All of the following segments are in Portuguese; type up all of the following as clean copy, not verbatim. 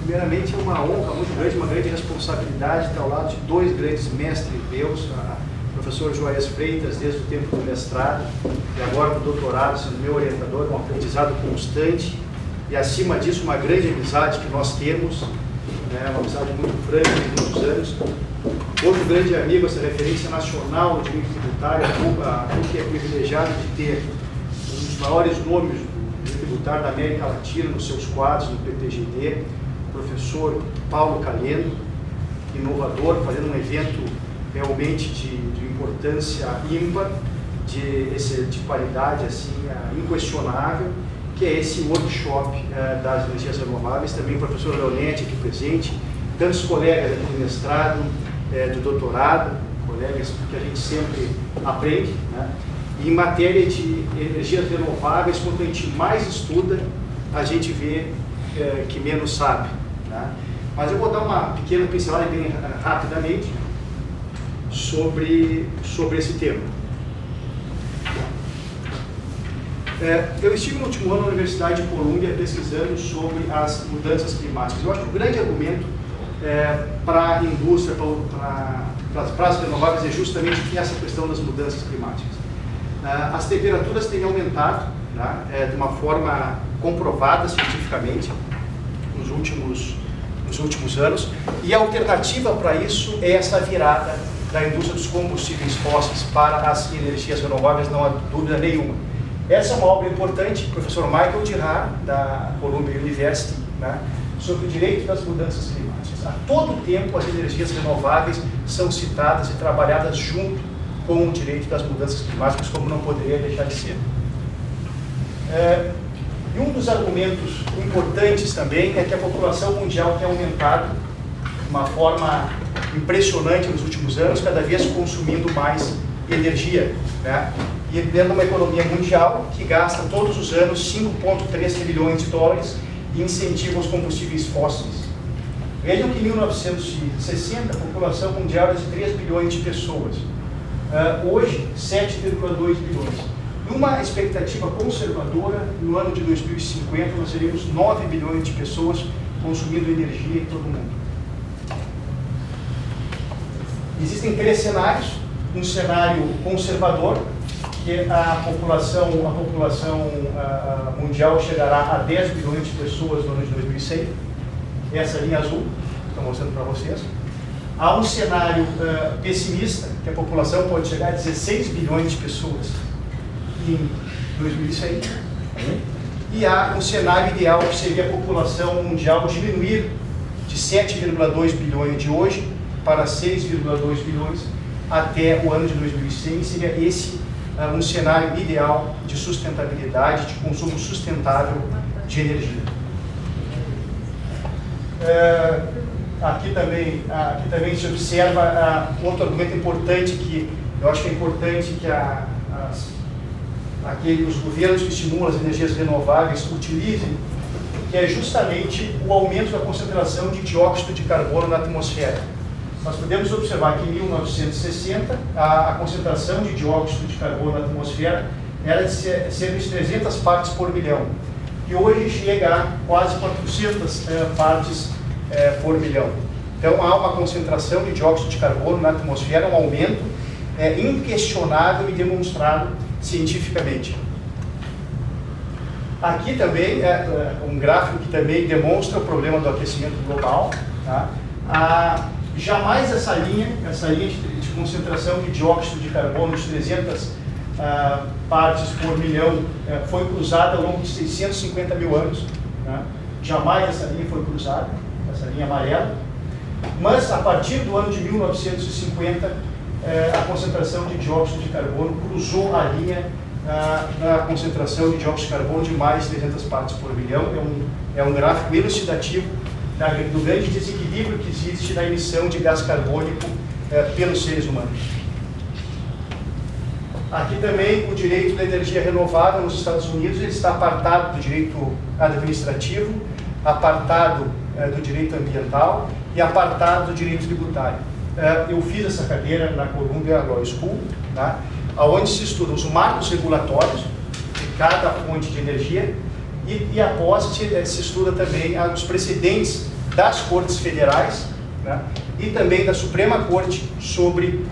Primeiramente, é uma honra muito grande, uma grande responsabilidade estar ao lado de dois grandes mestres meus, o professor Joás Freitas, desde o tempo do mestrado, e agora do doutorado, sendo meu orientador, um aprendizado constante, e acima disso, uma grande amizade que nós temos, né, uma amizade muito franca de muitos anos. Outro grande amigo, essa referência nacional de direito tributário, a PUC é privilegiado de ter um dos maiores nomes do direito tributário da América Latina nos seus quadros, no PTGD, o professor Paulo Calendo, inovador, fazendo um evento realmente de importância ímpar, de qualidade assim, inquestionável, que é esse workshop das energias renováveis. Também o professor Leonetti aqui presente, tantos colegas aqui do mestrado, do doutorado, colegas que a gente sempre aprende, né? E em matéria de energias renováveis, quanto a gente mais estuda, a gente vê que menos sabe, né? Mas eu vou dar uma pequena pincelada bem rapidamente sobre esse tema. Eu estive no último ano na Universidade de Colômbia pesquisando sobre as mudanças climáticas. Eu acho que o grande argumento para a indústria, para as renováveis, é justamente essa questão das mudanças climáticas. As temperaturas têm aumentado, né, de uma forma comprovada cientificamente nos últimos anos, e a alternativa para isso é essa virada da indústria dos combustíveis fósseis para as energias renováveis, não há dúvida nenhuma. Essa é uma obra importante do professor Michael Girard, da Columbia University, né, sobre o direito das mudanças climáticas. A todo tempo as energias renováveis são citadas e trabalhadas junto com o direito das mudanças climáticas, como não poderia deixar de ser. E um dos argumentos importantes também é que a população mundial tem aumentado de uma forma impressionante nos últimos anos, cada vez consumindo mais energia, né? E dentro de uma economia mundial que gasta todos os anos 5,3 trilhões de dólares em incentivo aos combustíveis fósseis. Vejam que em 1960 a população mundial era de 3 bilhões de pessoas. Hoje, 7,2 bilhões. Numa expectativa conservadora, no ano de 2050 nós teremos 9 bilhões de pessoas consumindo energia em todo o mundo. Existem três cenários. Um cenário conservador, que a população mundial chegará a 10 bilhões de pessoas no ano de 2100. Essa linha azul, estou mostrando para vocês. Há um cenário pessimista, que a população pode chegar a 16 bilhões de pessoas em 2100. E há um cenário ideal, que seria a população mundial diminuir de 7,2 bilhões de hoje para 6,2 bilhões até o ano de 2100. Seria esse um cenário ideal de sustentabilidade, de consumo sustentável de energia. Aqui também se observa outro argumento importante, que eu acho que é importante que os governos que estimulam as energias renováveis utilizem, que é justamente o aumento da concentração de dióxido de carbono na atmosfera. Nós podemos observar que em 1960 a concentração de dióxido de carbono na atmosfera era de cerca de 300 partes por milhão, e hoje chega a quase 400 partes por milhão. Então há uma concentração de dióxido de carbono na atmosfera, um aumento inquestionável e demonstrado cientificamente. Aqui também um gráfico que também demonstra o problema do aquecimento global, tá? Jamais essa linha de concentração de dióxido de carbono de 300 partes por milhão foi cruzada ao longo de 650 mil anos, né? Jamais essa linha foi cruzada, essa linha amarela, mas a partir do ano de 1950 a concentração de dióxido de carbono cruzou a linha na concentração de dióxido de carbono de mais de 300 partes por milhão. É um gráfico elucidativo do grande desequilíbrio que existe na emissão de gás carbônico pelos seres humanos. Aqui também o direito da energia renovável nos Estados Unidos, ele está apartado do direito administrativo, apartado do direito ambiental e apartado do direito tributário. Eu fiz essa cadeira na Columbia Law School, tá? Onde se estudam os marcos regulatórios de cada fonte de energia e após se estuda também os precedentes das Cortes Federais, né, e também da Suprema Corte sobre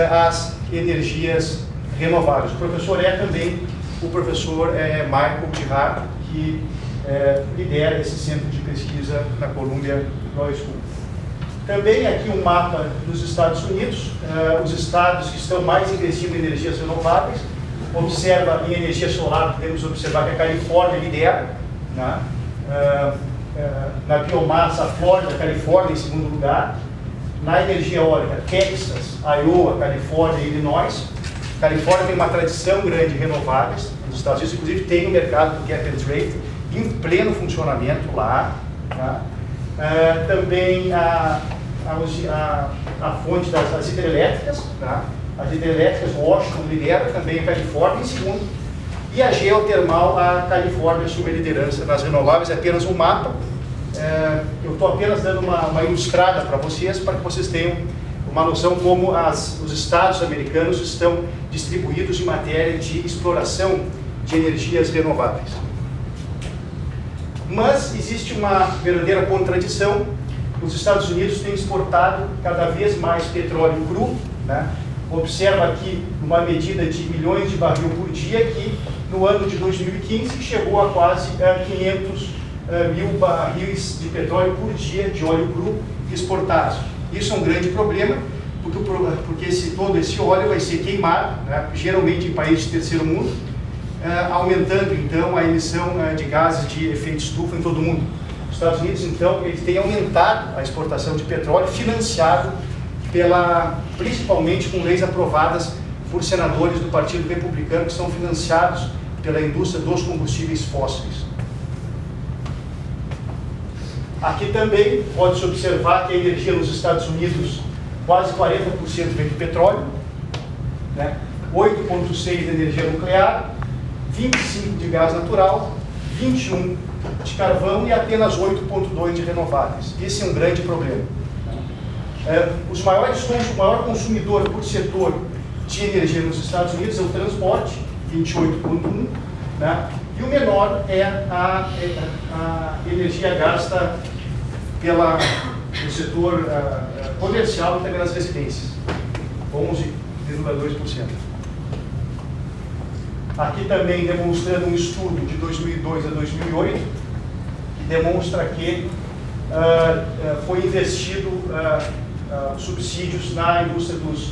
as energias renováveis. O professor é também o professor Michael Tihar, que lidera esse centro de pesquisa na Columbia Law School. Também aqui um mapa dos Estados Unidos, os estados que estão mais investindo em energias renováveis. Observa em energia solar, podemos observar que a Califórnia lidera, né? Na biomassa, a Flórida, a Califórnia em segundo lugar. Na energia eólica, Texas, Iowa, Califórnia e Illinois. A Califórnia tem uma tradição grande de renováveis. Nos Estados Unidos, inclusive, tem um mercado do cap and trade em pleno funcionamento lá. Tá? Também a fonte das hidrelétricas. Tá? As hidrelétricas, Washington lidera, também a Califórnia em segundo. E a geotermal, a Califórnia assume a liderança nas renováveis. É apenas um mapa. Eu estou apenas dando uma ilustrada para vocês, para que vocês tenham uma noção como os estados americanos estão distribuídos em matéria de exploração de energias renováveis. Mas existe uma verdadeira contradição. Os Estados Unidos têm exportado cada vez mais petróleo cru, né? Observa aqui uma medida de milhões de barril por dia, que no ano de 2015 chegou a quase 500 mil barris de petróleo por dia de óleo cru exportados. Isso é um grande problema, porque todo esse óleo vai ser queimado, né, geralmente em países de terceiro mundo, aumentando então a emissão de gases de efeito estufa em todo o mundo. Os Estados Unidos, então, eles têm aumentado a exportação de petróleo, financiado principalmente com leis aprovadas por senadores do Partido Republicano, que são financiados pela indústria dos combustíveis fósseis. Aqui também pode-se observar que a energia nos Estados Unidos, quase 40% vem do petróleo, né? 8,6% de energia nuclear, 25% de gás natural, 21% de carvão e apenas 8,2% de renováveis. Esse é um grande problema. O maior consumidor por setor de energia nos Estados Unidos é o transporte, 28,1%, né? E o menor é a energia gasta no setor comercial e também nas residências, 11,2%. Aqui também demonstrando um estudo de 2002 a 2008, que demonstra que foi investido subsídios na indústria dos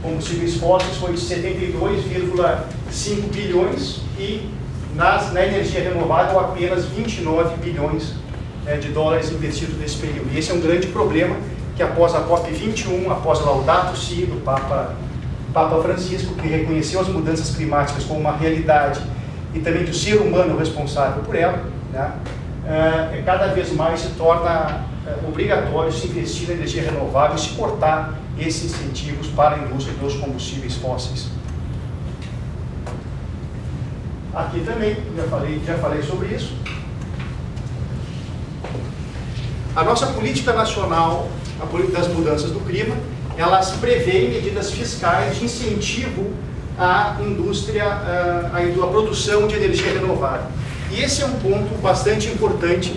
combustíveis fósseis, foi de 72,5 bilhões e na energia renovável apenas 29 bilhões de dólares investidos nesse período. E esse é um grande problema que após a COP21, após a Laudato Si do Papa Francisco, que reconheceu as mudanças climáticas como uma realidade e também que o ser humano é o responsável por ela, né, cada vez mais se torna obrigatório se investir na energia renovável e se cortar esses incentivos para a indústria dos combustíveis fósseis. Aqui também, já falei sobre isso. A nossa política nacional, a política das mudanças do clima, elas prevêem medidas fiscais de incentivo à indústria, à produção de energia renovável. E esse é um ponto bastante importante,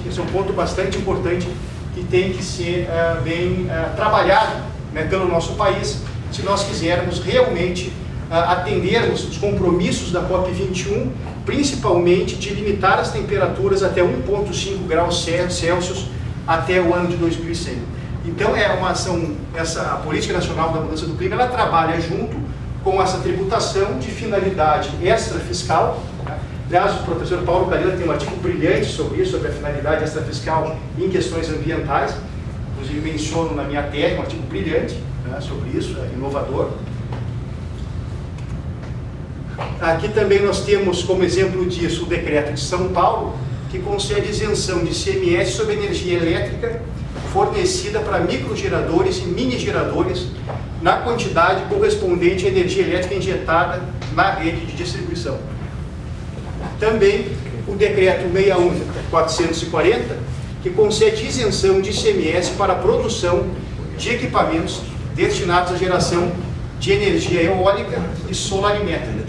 que tem que ser bem trabalhado, né, pelo nosso país, se nós quisermos realmente atendermos os compromissos da COP21, principalmente de limitar as temperaturas até 1,5 graus Celsius até o ano de 2100. Então a Política Nacional da Mudança do Clima, ela trabalha junto com essa tributação de finalidade extrafiscal, né? Aliás, o professor Paulo Calila tem um artigo brilhante sobre isso, sobre a finalidade extrafiscal em questões ambientais, inclusive menciono na minha tese, um artigo brilhante, né, sobre isso, inovador. Aqui também nós temos como exemplo disso o decreto de São Paulo, que concede isenção de ICMS sobre energia elétrica fornecida para microgeradores e mini-geradores na quantidade correspondente à energia elétrica injetada na rede de distribuição. Também o decreto 61.440, que concede isenção de ICMS para a produção de equipamentos destinados à geração de energia eólica e solarimétrica.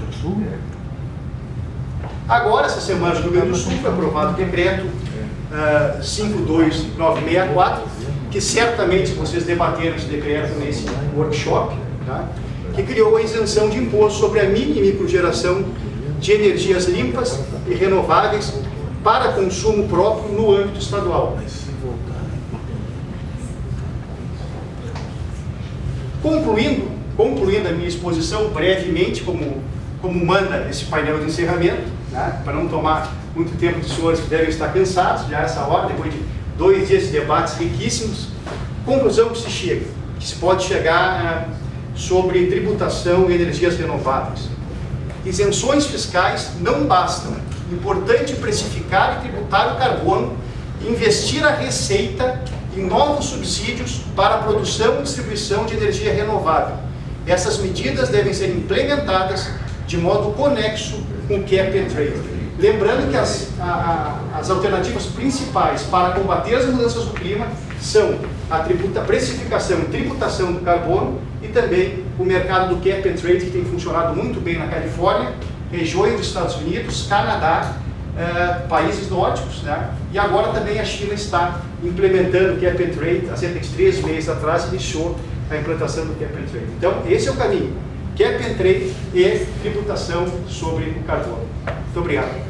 Agora, essa semana, no Rio Grande do Sul, foi aprovado o decreto 52964, que certamente vocês debateram esse decreto nesse workshop, tá? Que criou a isenção de imposto sobre a mini e microgeração de energias limpas e renováveis para consumo próprio no âmbito estadual. Concluindo a minha exposição brevemente, como manda esse painel de encerramento, né, para não tomar muito tempo dos senhores que devem estar cansados já essa hora, depois de 2 dias de debates riquíssimos. Conclusão que se pode chegar sobre tributação e energias renováveis. Isenções fiscais não bastam. Importante precificar e tributar o carbono, investir a receita em novos subsídios para a produção e distribuição de energia renovável. Essas medidas devem ser implementadas de modo conexo com o Cap and Trade. Lembrando que as alternativas principais para combater as mudanças do clima são a precificação e tributação do carbono e também o mercado do Cap and Trade, que tem funcionado muito bem na Califórnia, regiões dos Estados Unidos, Canadá, países nórdicos, né? E agora também a China está implementando o Cap and Trade. Há cerca de 3 meses atrás iniciou a implantação do Cap and Trade. Então, esse é o caminho. Cap and Trade e tributação sobre o carbono. Muito obrigado.